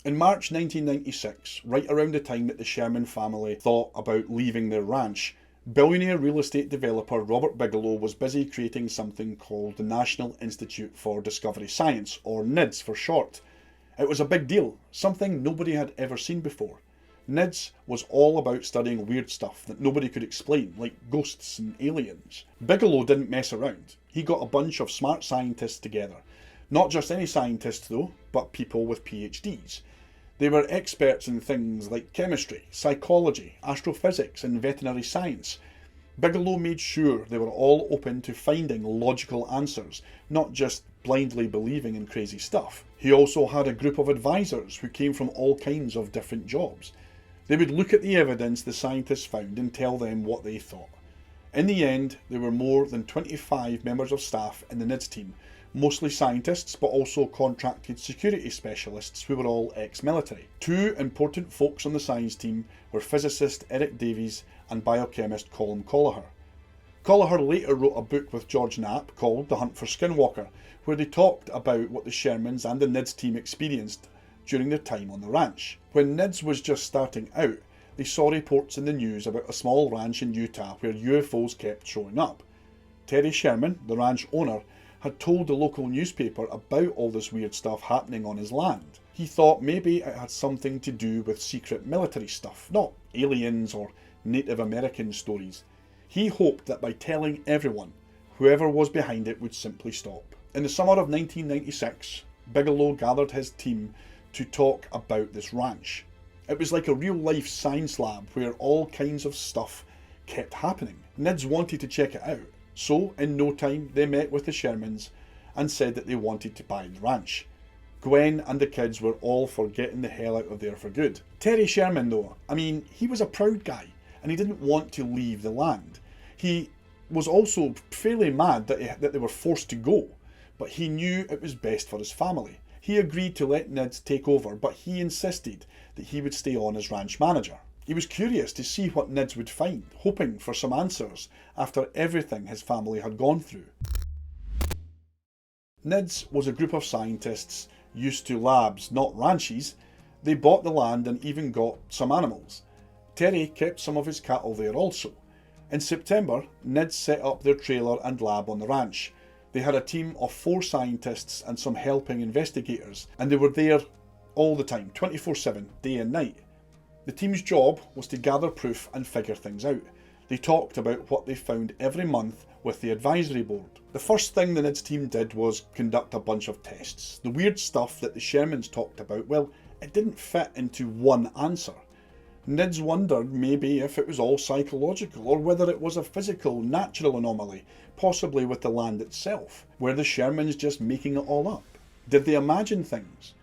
In March 1996, right around the time that the Sherman family thought about leaving their ranch, billionaire real estate developer Robert Bigelow was busy creating something called the National Institute for Discovery Science, or NIDS for short. It was a big deal, something nobody had ever seen before. NIDS was all about studying weird stuff that nobody could explain, like ghosts and aliens. Bigelow didn't mess around. He got a bunch of smart scientists together. Not just any scientists though, but people with PhDs. They were experts in things like chemistry, psychology, astrophysics and veterinary science. Bigelow made sure they were all open to finding logical answers, not just blindly believing in crazy stuff. He also had a group of advisors who came from all kinds of different jobs. They would look at the evidence the scientists found and tell them what they thought. In the end, there were more than 25 members of staff in the NIDS team, mostly scientists but also contracted security specialists who were all ex-military. Two important folks on the science team were physicist Eric Davies and biochemist Colin Colliher. Colliher later wrote a book with George Knapp called The Hunt for Skinwalker, where they talked about what the Shermans and the NIDS team experienced during their time on the ranch. When NIDS was just starting out, they saw reports in the news about a small ranch in Utah where UFOs kept showing up. Terry Sherman, the ranch owner, had told the local newspaper about all this weird stuff happening on his land. He thought maybe it had something to do with secret military stuff, not aliens or Native American stories. He hoped that by telling everyone, whoever was behind it would simply stop. In the summer of 1996, Bigelow gathered his team to talk about this ranch. It was like a real-life science lab where all kinds of stuff kept happening. NIDS wanted to check it out. So, in no time, they met with the Shermans and said that they wanted to buy the ranch. Gwen and the kids were all for getting the hell out of there for good. Terry Sherman though, he was a proud guy and he didn't want to leave the land. He was also fairly mad that they were forced to go, but he knew it was best for his family. He agreed to let NIDS take over, but he insisted that he would stay on as ranch manager. He was curious to see what NIDS would find, hoping for some answers after everything his family had gone through. NIDS was a group of scientists used to labs, not ranches. They bought the land and even got some animals. Terry kept some of his cattle there also. In September, NIDS set up their trailer and lab on the ranch. They had a team of 4 scientists and some helping investigators, and they were there all the time, 24/7, day and night. The team's job was to gather proof and figure things out. They talked about what they found every month with the advisory board. The first thing the NIDS team did was conduct a bunch of tests. The weird stuff that the Shermans talked about, well, it didn't fit into one answer. NIDS wondered maybe if it was all psychological or whether it was a physical, natural anomaly, possibly with the land itself. Were the Shermans just making it all up? Did they imagine things?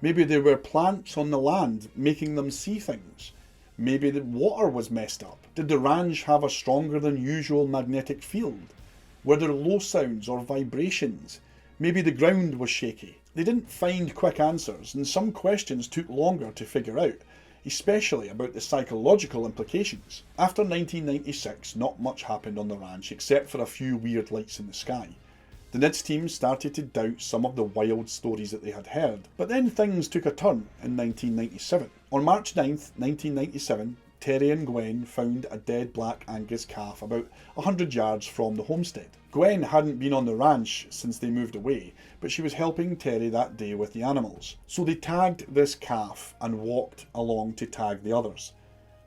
Maybe there were plants on the land making them see things. Maybe the water was messed up. Did the ranch have a stronger than usual magnetic field? Were there low sounds or vibrations? Maybe the ground was shaky. They didn't find quick answers, and some questions took longer to figure out, especially about the psychological implications. After 1996, not much happened on the ranch except for a few weird lights in the sky. The NIDS team started to doubt some of the wild stories that they had heard, but then things took a turn in 1997. On March 9th, 1997, Terry and Gwen found a dead black Angus calf about 100 yards from the homestead. Gwen hadn't been on the ranch since they moved away, but she was helping Terry that day with the animals. So they tagged this calf and walked along to tag the others.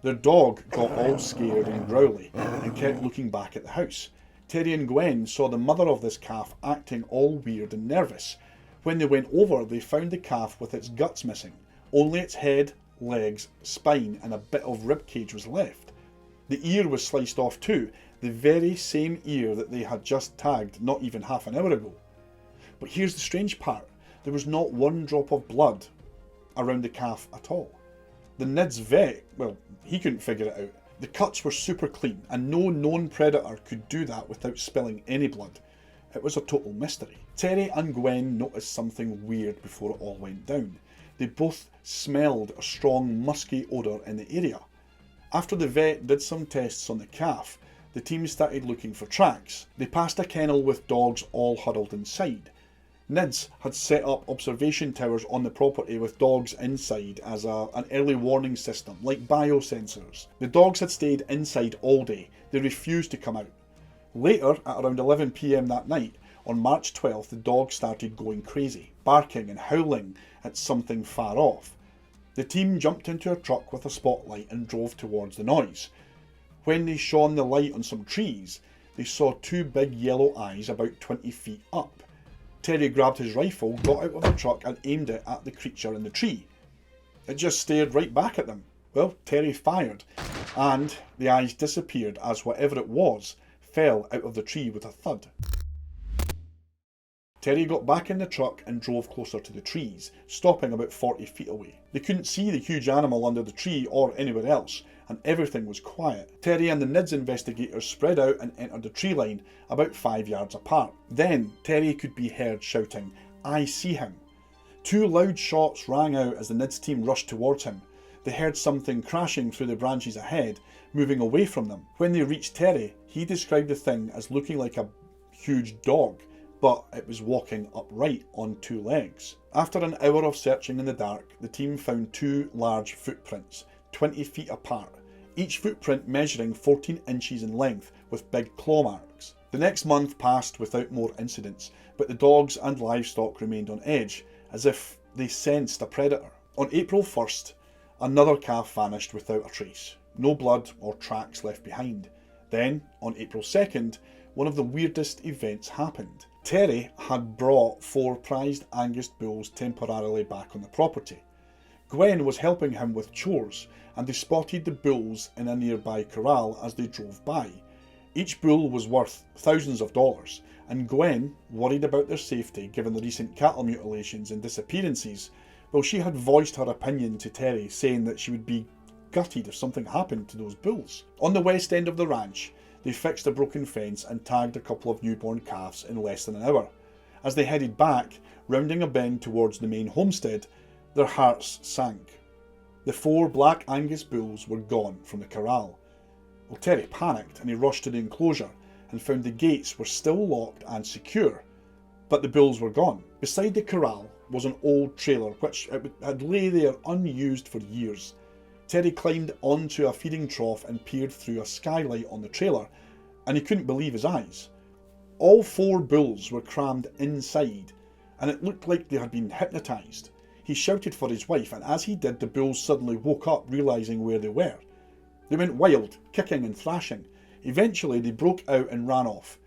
Their dog got all scared and growly and kept looking back at the house. Terry and Gwen saw the mother of this calf acting all weird and nervous. When they went over, they found the calf with its guts missing. Only its head, legs, spine and a bit of rib cage was left. The ear was sliced off too, the very same ear that they had just tagged not even half an hour ago. But here's the strange part, there was not one drop of blood around the calf at all. The NIDS vet, well, he couldn't figure it out. The cuts were super clean and no known predator could do that without spilling any blood. It was a total mystery. Terry and Gwen noticed something weird before it all went down. They both smelled a strong musky odour in the area. After the vet did some tests on the calf, the team started looking for tracks. They passed a kennel with dogs all huddled inside. NIDS had set up observation towers on the property with dogs inside as an early warning system, like biosensors. The dogs had stayed inside all day. They refused to come out. Later, at around 11 PM that night, on March 12th, the dogs started going crazy, barking and howling at something far off. The team jumped into a truck with a spotlight and drove towards the noise. When they shone the light on some trees, they saw two big yellow eyes about 20 feet up. Terry grabbed his rifle, got out of the truck and aimed it at the creature in the tree. It just stared right back at them. Well, Terry fired, and the eyes disappeared as whatever it was fell out of the tree with a thud. Terry got back in the truck and drove closer to the trees, stopping about 40 feet away. They couldn't see the huge animal under the tree or anywhere else, and everything was quiet. Terry and the NIDS investigators spread out and entered the tree line about 5 yards apart. Then Terry could be heard shouting, "I see him." Two loud shots rang out as the NIDS team rushed towards him. They heard something crashing through the branches ahead, moving away from them. When they reached Terry, he described the thing as looking like a huge dog, but it was walking upright on two legs. After an hour of searching in the dark, the team found two large footprints, 20 feet apart, each footprint measuring 14 inches in length with big claw marks. The next month passed without more incidents, but the dogs and livestock remained on edge, as if they sensed a predator. On April 1st, another calf vanished without a trace. No blood or tracks left behind. Then, on April 2nd, one of the weirdest events happened. Terry had brought 4 prized Angus bulls temporarily back on the property. Gwen was helping him with chores, and they spotted the bulls in a nearby corral as they drove by. Each bull was worth thousands of dollars, and Gwen, worried about their safety given the recent cattle mutilations and disappearances, well, she had voiced her opinion to Terry, saying that she would be gutted if something happened to those bulls. On the west end of the ranch, they fixed a broken fence and tagged a couple of newborn calves in less than an hour. As they headed back, rounding a bend towards the main homestead, their hearts sank. The 4 black Angus bulls were gone from the corral. Well, Terry panicked and he rushed to the enclosure and found the gates were still locked and secure, but the bulls were gone. Beside the corral was an old trailer which had lay there unused for years. Terry climbed onto a feeding trough and peered through a skylight on the trailer, and he couldn't believe his eyes. All 4 bulls were crammed inside, and it looked like they had been hypnotised. He shouted for his wife, and as he did, the bulls suddenly woke up, realising where they were. They went wild, kicking and thrashing. Eventually they broke out and ran off.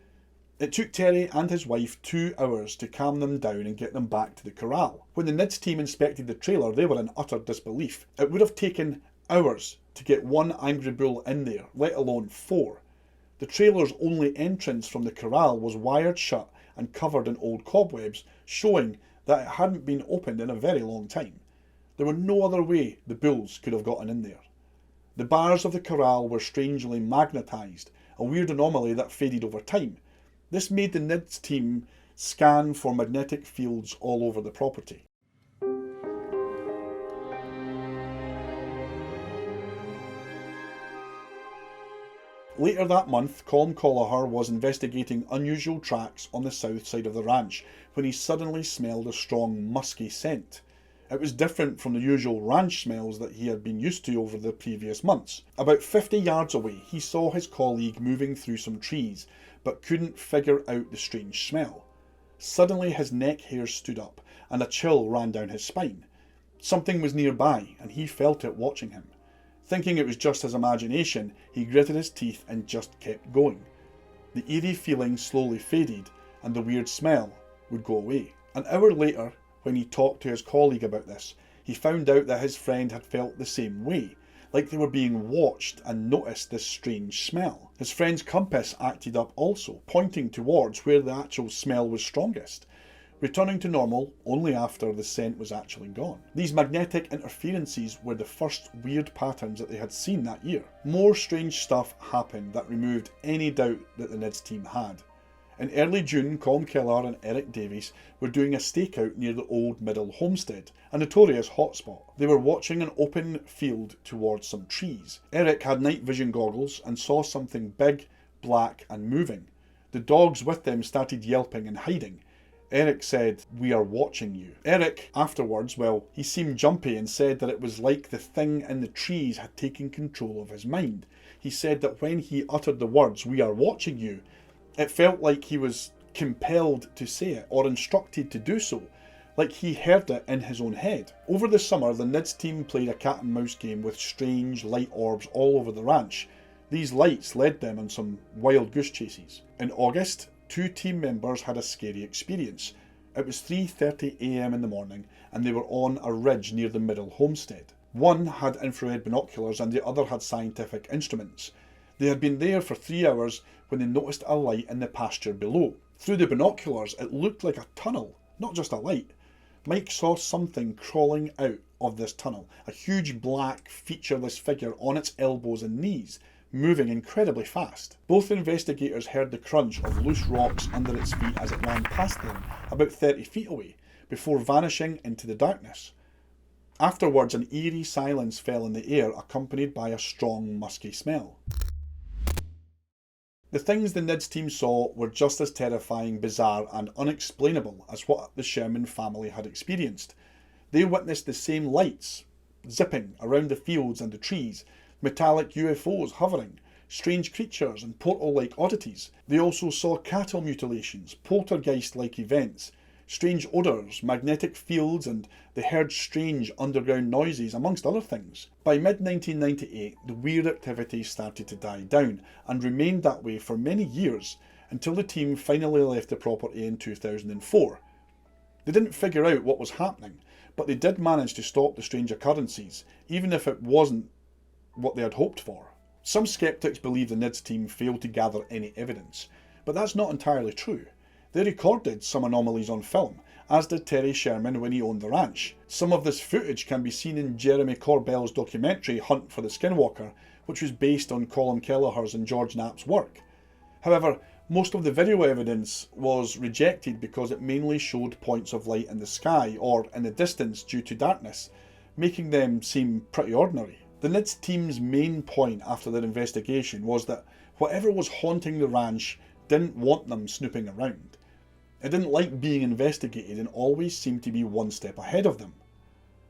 It took Terry and his wife 2 hours to calm them down and get them back to the corral. When the NIDS team inspected the trailer, they were in utter disbelief. It would have taken hours to get 1 angry bull in there, let alone 4. The trailer's only entrance from the corral was wired shut and covered in old cobwebs, showing that it hadn't been opened in a very long time. There was no other way the bulls could have gotten in there. The bars of the corral were strangely magnetised, a weird anomaly that faded over time. This made the NIDS team scan for magnetic fields all over the property. Later that month, Colm Colliher was investigating unusual tracks on the south side of the ranch when he suddenly smelled a strong, musky scent. It was different from the usual ranch smells that he had been used to over the previous months. About 50 yards away, he saw his colleague moving through some trees, but couldn't figure out the strange smell. Suddenly his neck hairs stood up, and a chill ran down his spine. Something was nearby, and he felt it watching him. Thinking it was just his imagination, he gritted his teeth and just kept going. The eerie feeling slowly faded, and the weird smell would go away. An hour later, when he talked to his colleague about this, he found out that his friend had felt the same way, like they were being watched and noticed this strange smell. His friend's compass acted up also, pointing towards where the actual smell was strongest, returning to normal only after the scent was actually gone. These magnetic interferences were the first weird patterns that they had seen that year. More strange stuff happened that removed any doubt that the NIDS team had. In early June, Colm Keller and Eric Davies were doing a stakeout near the old Middle Homestead, a notorious hotspot. They were watching an open field towards some trees. Eric had night vision goggles and saw something big, black and moving. The dogs with them started yelping and hiding. Eric said, "We are watching you." Eric, afterwards, well, he seemed jumpy and said that it was like the thing in the trees had taken control of his mind. He said that when he uttered the words, "We are watching you," it felt like he was compelled to say it or instructed to do so, like he heard it in his own head. Over the summer, the NIDS team played a cat and mouse game with strange light orbs all over the ranch. These lights led them on some wild goose chases. In August, 2 team members had a scary experience. It was 3:30 AM in the morning and they were on a ridge near the middle homestead. One had infrared binoculars and the other had scientific instruments. They had been there for 3 hours when they noticed a light in the pasture below. Through the binoculars, it looked like a tunnel, not just a light. Mike saw something crawling out of this tunnel, a huge black featureless figure on its elbows and knees, moving incredibly fast. Both investigators heard the crunch of loose rocks under its feet as it ran past them, about 30 feet away, before vanishing into the darkness. Afterwards, an eerie silence fell in the air, accompanied by a strong, musky smell. The things the NIDS team saw were just as terrifying, bizarre and unexplainable as what the Sherman family had experienced. They witnessed the same lights zipping around the fields and the trees, metallic UFOs hovering, strange creatures and portal-like oddities. They also saw cattle mutilations, poltergeist-like events, strange odours, magnetic fields, and they heard strange underground noises, amongst other things. By mid-1998, the weird activity started to die down, and remained that way for many years, until the team finally left the property in 2004. They didn't figure out what was happening, but they did manage to stop the strange occurrences, even if it wasn't what they had hoped for. Some skeptics believe the NIDS team failed to gather any evidence, but that's not entirely true. They recorded some anomalies on film, as did Terry Sherman when he owned the ranch. Some of this footage can be seen in Jeremy Corbell's documentary Hunt for the Skinwalker, which was based on Colin Kelleher's and George Knapp's work. However, most of the video evidence was rejected because it mainly showed points of light in the sky or in the distance due to darkness, making them seem pretty ordinary. The NIDS team's main point after their investigation was that whatever was haunting the ranch didn't want them snooping around. It didn't like being investigated and always seemed to be one step ahead of them.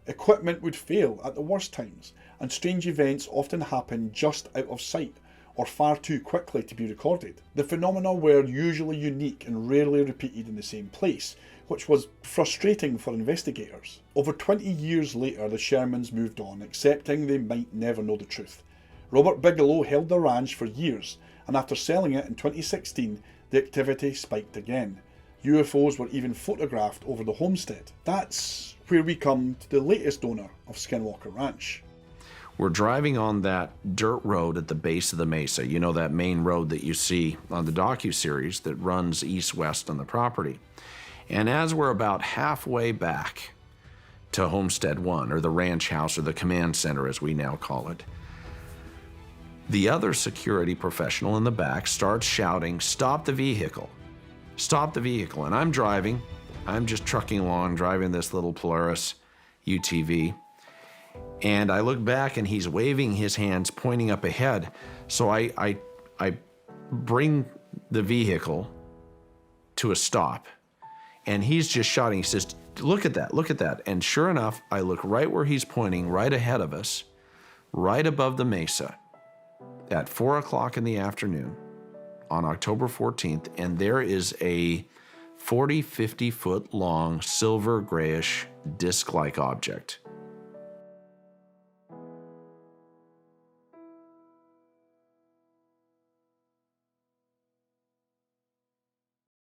Equipment would fail at the worst times, and strange events often happened just out of sight or far too quickly to be recorded. The phenomena were usually unique and rarely repeated in the same place, which was frustrating for investigators. Over 20 years later, the Shermans moved on, accepting they might never know the truth. Robert Bigelow held the ranch for years, and after selling it in 2016, the activity spiked again. UFOs were even photographed over the homestead. That's where we come to the latest owner of Skinwalker Ranch. We're driving on that dirt road at the base of the mesa. You know, that main road that you see on the docuseries that runs east-west on the property. And as we're about halfway back to Homestead 1, or the ranch house, or the command center as we now call it, the other security professional in the back starts shouting, "Stop the vehicle. Stop the vehicle." And I'm driving. I'm just trucking along, driving this little Polaris UTV. And I look back and he's waving his hands, pointing up ahead. So I bring the vehicle to a stop. And he's just shouting. He says, "Look at that, look at that." And sure enough, I look right where he's pointing, right ahead of us, right above the mesa, at 4 o'clock in the afternoon on October 14th, and there is a 40, 50 foot long silver grayish disc-like object